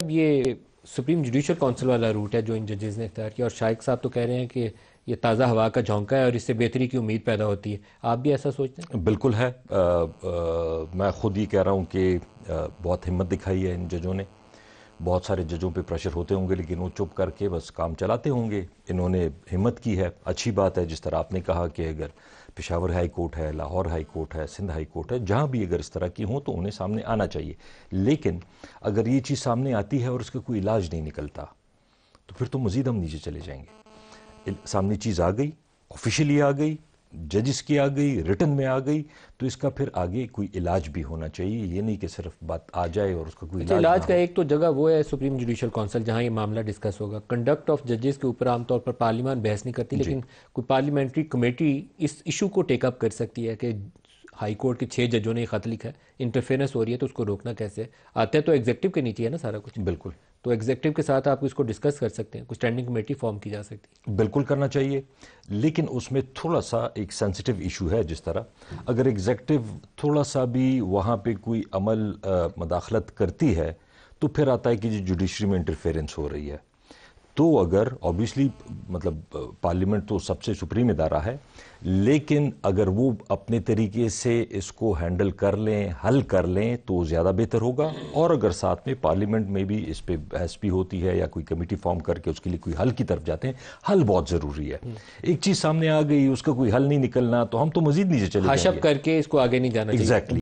یہ supreme judicial council والا route ہے جو ان ججز نے اختیار کیا، اور شائق صاحب تو کہہ رہے ہیں کہ یہ تازہ ہوا کا جھونکا ہے اور اس سے بہتری کی امید پیدا ہوتی ہے. آپ بھی ایسا سوچتے ہیں؟ بالکل ہے. میں خود ہی کہہ رہا ہوں کہ بہت ہمت دکھائی ہے ان ججوں نے. بہت سارے ججوں پہ پریشر ہوتے ہوں گے لیکن وہ چپ کر کے بس کام چلاتے ہوں گے. انہوں نے ہمت کی ہے، اچھی بات ہے. جس طرح آپ نے کہا کہ اگر پشاور ہائی کورٹ ہے، لاہور ہائی کورٹ ہے، سندھ ہائی کورٹ ہے، جہاں بھی اگر اس طرح کی ہوں تو انہیں سامنے آنا چاہیے. لیکن اگر یہ چیز سامنے آتی ہے اور اس کا کوئی علاج نہیں نکلتا تو پھر تو مزید ہم نیچے چلے جائیں گے. سامنے چیز آ گئی، آفیشیلی آ گئی، ججز کی آ گئی، ریٹن میں آ گئی، تو اس کا پھر آگے کوئی علاج بھی ہونا چاہیے. یہ نہیں کہ صرف بات آ جائے اور اس کا کوئی علاج نہ علاج ہو. کا ایک تو جگہ وہ ہے سپریم جوڈیشل کونسل جہاں یہ معاملہ ڈسکس ہوگا. کنڈکٹ آف ججز کے اوپر عام طور پر پارلیمان بحث نہیں کرتی، جی لیکن کوئی پارلیمنٹری کمیٹی اس ایشو کو ٹیک اپ کر سکتی ہے کہ ہائی کورٹ کے 6 ججوں نے یہ خط لکھا ہے، انٹرفیرنس ہو رہی ہے تو اس کو روکنا کیسے ہے. آتے تو ایگزیکٹو کے نیچے ہے نا سارا کچھ، بالکل تو ایگزیکٹو کے ساتھ آپ اس کو ڈسکس کر سکتے ہیں. کوئی اسٹینڈنگ کمیٹی فارم کی جا سکتی ہے. بالکل کرنا چاہیے، لیکن اس میں تھوڑا سا ایک سینسٹیو ایشو ہے. جس طرح اگر ایگزیکٹو تھوڑا سا بھی وہاں پہ کوئی عمل مداخلت کرتی ہے تو پھر آتا ہے کہ جوڈیشری میں انٹرفیرنس ہو رہی ہے. تو اگر اوبیسلی مطلب پارلیمنٹ تو سب سے سپریم ادارہ ہے، لیکن اگر وہ اپنے طریقے سے اس کو ہینڈل کر لیں، حل کر لیں تو زیادہ بہتر ہوگا. اور اگر ساتھ میں پارلیمنٹ میں بھی اس پہ بحث بھی ہوتی ہے یا کوئی کمیٹی فارم کر کے اس کے لیے کوئی حل کی طرف جاتے ہیں، حل بہت ضروری ہے. ایک چیز سامنے آ گئی، اس کا کوئی حل نہیں نکلنا تو ہم تو مزید نیچے چلے جائیں حاشب گے. کر کے اس کو آگے نہیں جانا چاہیے. ایگزیکٹلی.